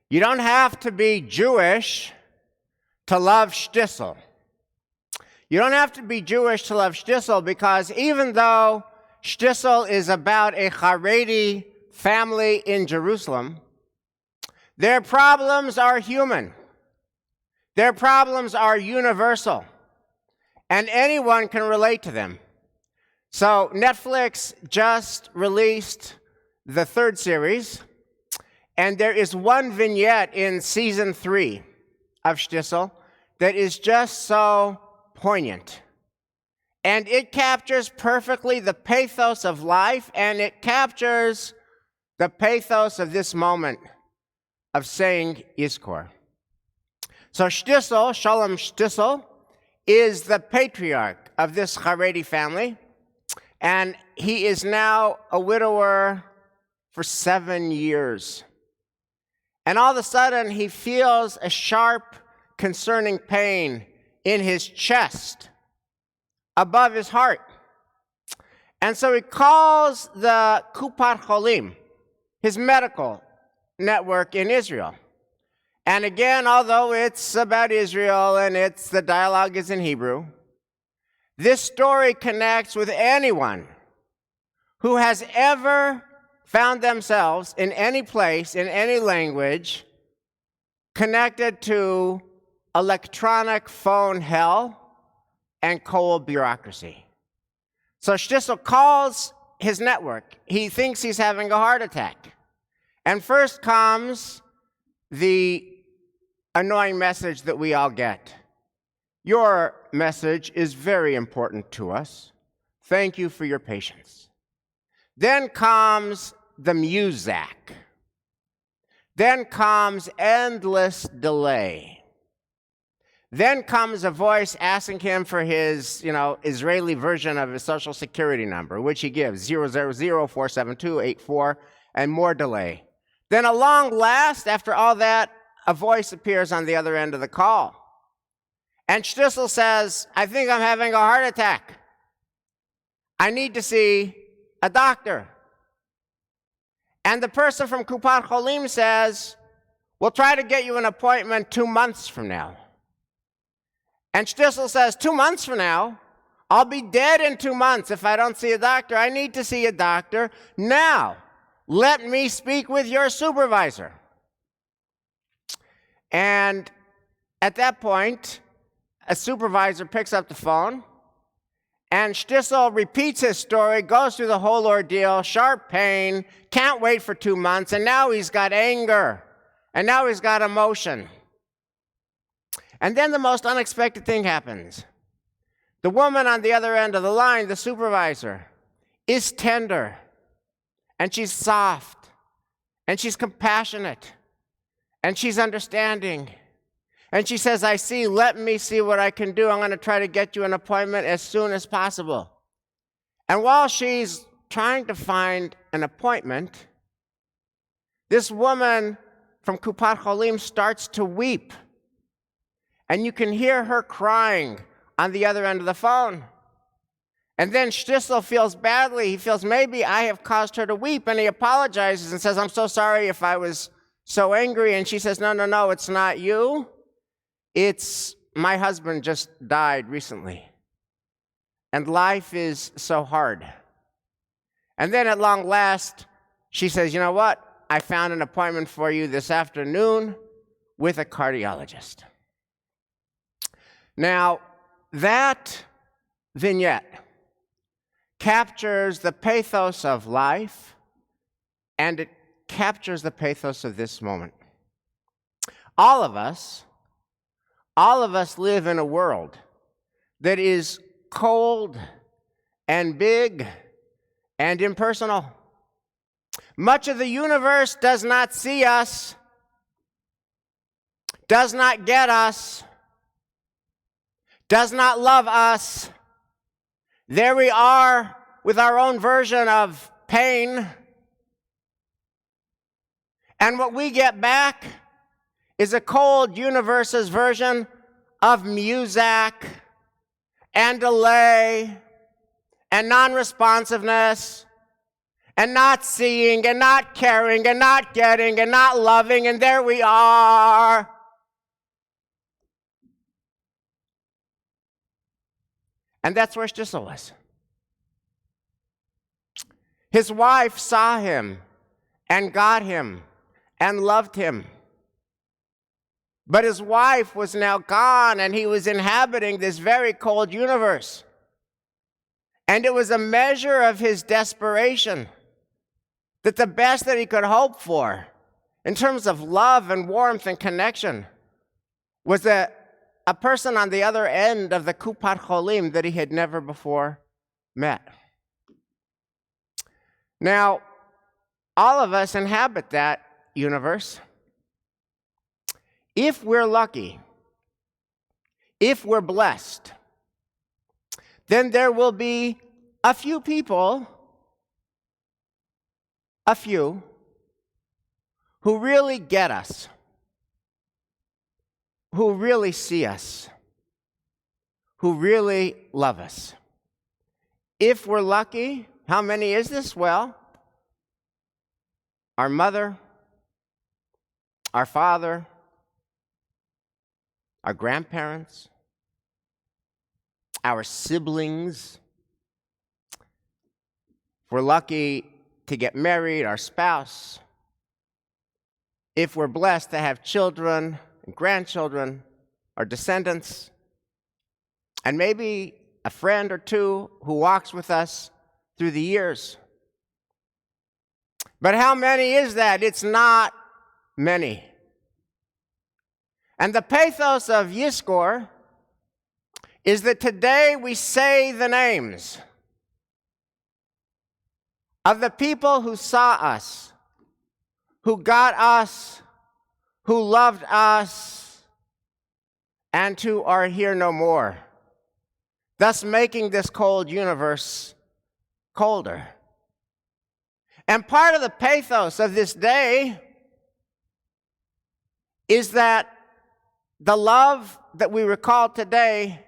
You don't have to be Jewish to love shtisel. You don't have to be Jewish to love shtisel, because even though shtisel is about a Haredi family in Jerusalem, their problems are human. Their problems are universal, and anyone can relate to them. So Netflix just released the third series, and there is one vignette in season 3 of Shtisel that is just so poignant. And it captures perfectly the pathos of life, and it captures the pathos of this moment of saying Yizkor. So Shtisel, Shalom Shtisel, is the patriarch of this Haredi family, and he is now a widower for 7 years. And all of a sudden, he feels a sharp, concerning pain in his chest, above his heart. And so he calls the Kupat Cholim, his medical network in Israel. And again, although it's about Israel and the dialogue is in Hebrew, this story connects with anyone who has ever found themselves in any place, in any language, connected to electronic phone hell and cold bureaucracy. So Shtisel calls his network. He thinks he's having a heart attack. And first comes the annoying message that we all get. Your message is very important to us. Thank you for your patience. Then comes the muzak. Then comes endless delay. Then comes a voice asking him for his, Israeli version of his social security number, which he gives, 000-472-84, and more delay. Then at long last, after all that, a voice appears on the other end of the call. And Shtisel says, I think I'm having a heart attack. I need to see a doctor. And the person from Kupat Cholim says, we'll try to get you an appointment 2 months from now. And Shtisel says, 2 months from now? I'll be dead in 2 months if I don't see a doctor. I need to see a doctor now. Let me speak with your supervisor. And at that point, a supervisor picks up the phone, and Shtisel repeats his story, goes through the whole ordeal, sharp pain, can't wait for 2 months, and now he's got anger, and now he's got emotion. And then the most unexpected thing happens. The woman on the other end of the line, the supervisor, is tender, and she's soft, and she's compassionate, and she's understanding. And she says, I see, let me see what I can do. I'm going to try to get you an appointment as soon as possible. And while she's trying to find an appointment, this woman from Kupat Cholim starts to weep. And you can hear her crying on the other end of the phone. And then Shtisel feels badly. He feels maybe I have caused her to weep, and he apologizes and says, I'm so sorry if I was so angry. And she says, no, it's not you. It's my husband just died recently, and life is so hard. And then at long last, she says, you know what? I found an appointment for you this afternoon with a cardiologist. Now, that vignette captures the pathos of life, and it captures the pathos of this moment. All of us live in a world that is cold and big and impersonal. Much of the universe does not see us, does not get us, does not love us. There we are with our own version of pain. And what we get back is a cold universe's version of muzak and delay and non-responsiveness and not seeing and not caring and not getting and not loving, and there we are. And that's where Shtisel was. His wife saw him and got him and loved him. But his wife was now gone, and he was inhabiting this very cold universe. And it was a measure of his desperation that the best that he could hope for in terms of love and warmth and connection was a person on the other end of the Kupat Cholim that he had never before met. Now, all of us inhabit that universe. If we're lucky, if we're blessed, then there will be a few people, who really get us, who really see us, who really love us. If we're lucky, how many is this? Well, our mother, our father, our grandparents, our siblings. If we're lucky to get married, our spouse. If we're blessed to have children and grandchildren, our descendants, and maybe a friend or two who walks with us through the years. But how many is that? It's not many. And the pathos of Yizkor is that today we say the names of the people who saw us, who got us, who loved us, and who are here no more, thus making this cold universe colder. And part of the pathos of this day is that the love that we recall today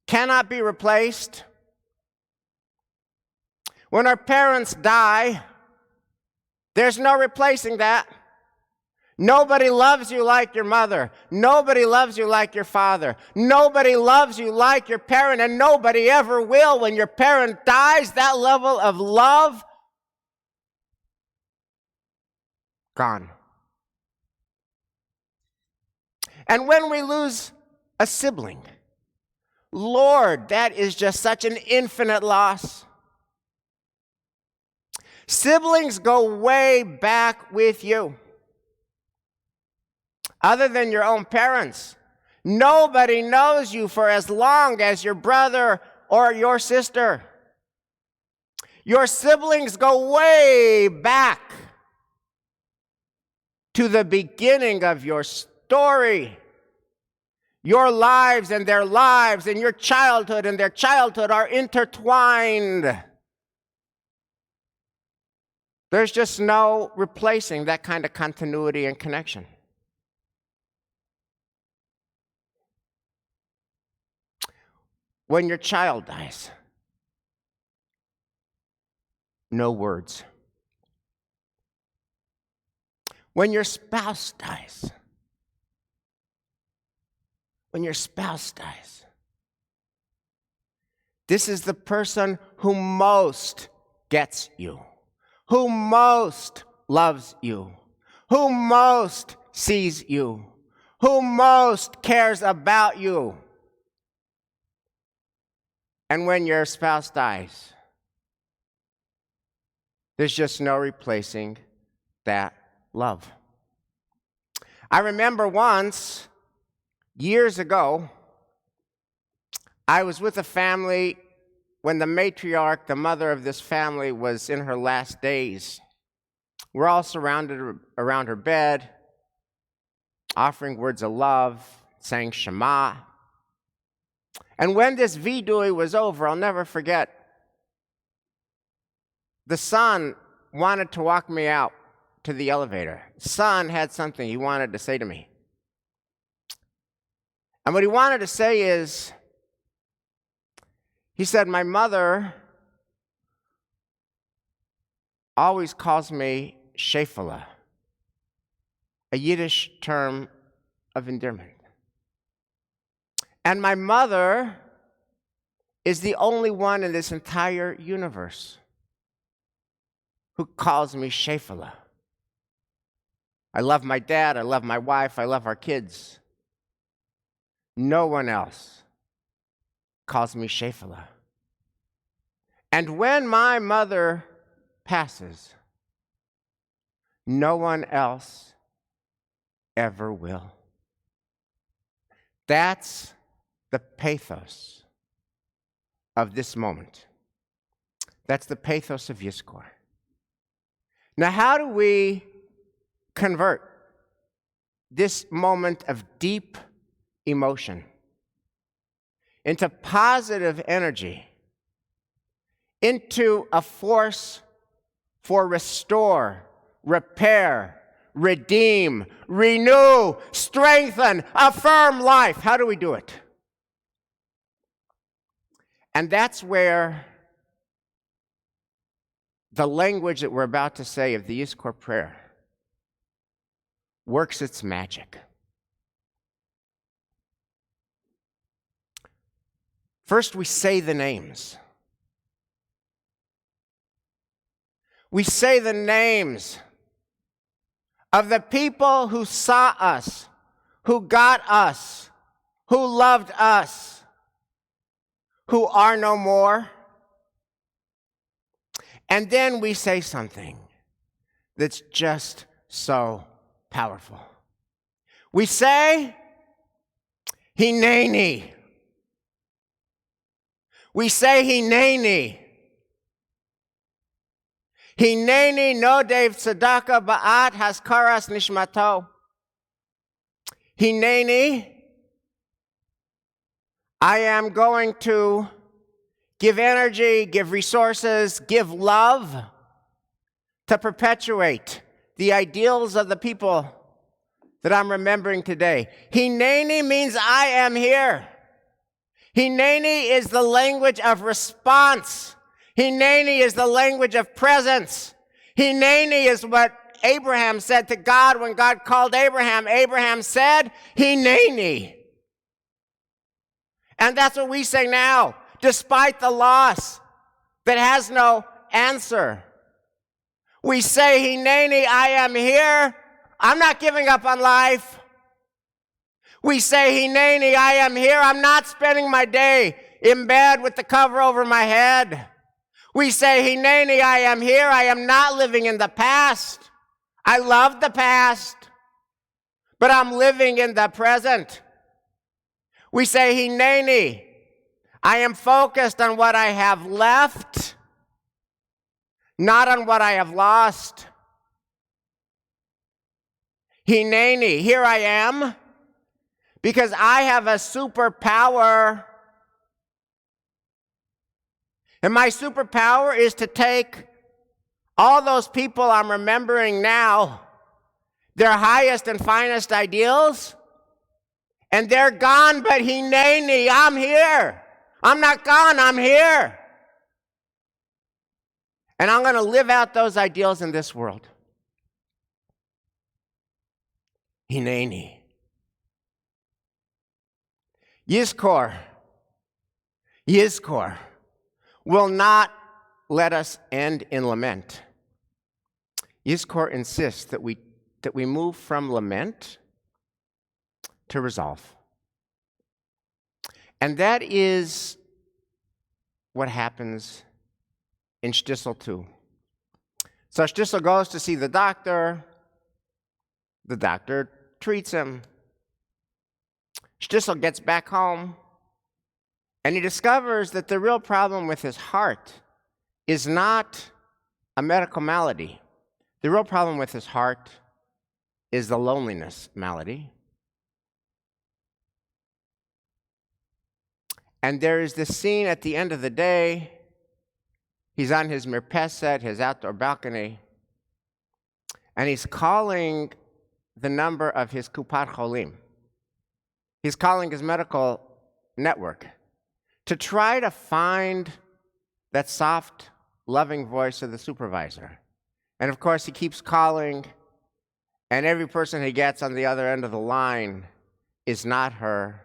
cannot be replaced. When our parents die, there's no replacing that. Nobody loves you like your mother. Nobody loves you like your father. Nobody loves you like your parent, and nobody ever will. When your parent dies, that level of love, gone. And when we lose a sibling, Lord, that is just such an infinite loss. Siblings go way back with you. Other than your own parents, nobody knows you for as long as your brother or your sister. Your siblings go way back to the beginning of your story. Your lives and their lives and your childhood and their childhood are intertwined. There's just no replacing that kind of continuity and connection. When your child dies, no words. When your spouse dies, this is the person who most gets you, who most loves you, who most sees you, who most cares about you. And when your spouse dies, there's just no replacing that love. I remember once, years ago, I was with a family when the matriarch, the mother of this family, was in her last days. We're all surrounded around her bed, offering words of love, saying Shema. And when this vidui was over, I'll never forget, the son wanted to walk me out to the elevator. Son had something he wanted to say to me. And what he wanted to say is, he said, my mother always calls me Shefala, a Yiddish term of endearment. And my mother is the only one in this entire universe who calls me Shefala. I love my dad, I love my wife, I love our kids. No one else calls me Shefala. And when my mother passes, no one else ever will. That's the pathos of this moment. That's the pathos of Yizkor. Now, how do we convert this moment of deep emotion into positive energy, into a force for restore, repair, redeem, renew, strengthen, affirm life? How do we do it? And that's where the language that we're about to say of the Yizkor prayer works its magic. First, we say the names. We say the names of the people who saw us, who got us, who loved us, who are no more. And then we say something that's just so powerful. We say, Hineni. We say, Hineni. Hineni nodev tzedakah ba'at haskaras nishmato. Hineni, I am going to give energy, give resources, give love to perpetuate the ideals of the people that I'm remembering today. Hineni means I am here. Hineni is the language of response. Hineni is the language of presence. Hineni is what Abraham said to God when God called Abraham. Abraham said, Hineni. And that's what we say now, despite the loss that has no answer. We say, Hineni, I am here. I'm not giving up on life. We say, Hineni, I am here. I'm not spending my day in bed with the cover over my head. We say, Hineni, I am here. I am not living in the past. I love the past, but I'm living in the present. We say, Hineni, I am focused on what I have left, not on what I have lost. Hineni, here I am, because I have a superpower. And my superpower is to take all those people I'm remembering now, their highest and finest ideals, and they're gone, but Hineni, I'm here. I'm not gone, I'm here. And I'm going to live out those ideals in this world. Hineni. Yizkor will not let us end in lament. Yizkor insists that we move from lament to resolve. And that is what happens in Shtisel too. So Shtisel goes to see the doctor. The doctor treats him. Shtisel gets back home, and he discovers that the real problem with his heart is not a medical malady. The real problem with his heart is the loneliness malady. And there is this scene at the end of the day. He's on his mirpeset, his outdoor balcony, and he's calling the number of his Kupat Cholim. He's calling his medical network to try to find that soft, loving voice of the supervisor And of course, he keeps calling, and every person he gets on the other end of the line is not her,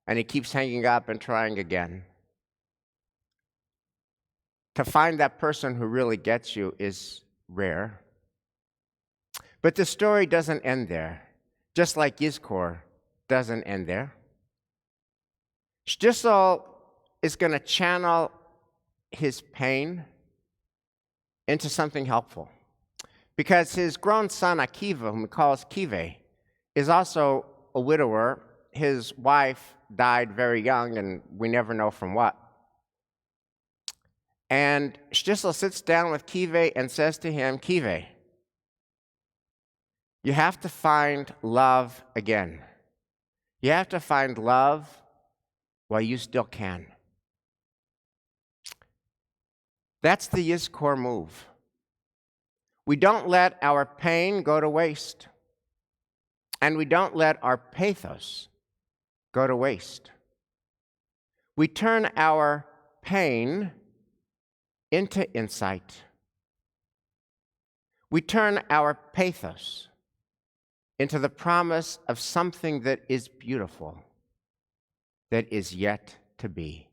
and he keeps hanging up and trying again. To find that person who really gets you is rare. But the story doesn't end there, just like Yizkor doesn't end there. Shtisel is going to channel his pain into something helpful, because his grown son Akiva, whom he calls Kive, is also a widower. His wife died very young, and we never know from what. And Shtisel sits down with Kive and says to him, Kive, you have to find love again. You have to find love while you still can. That's the Yizkor move. We don't let our pain go to waste. And we don't let our pathos go to waste. We turn our pain into insight. We turn our pathos into the promise of something that is beautiful, that is yet to be.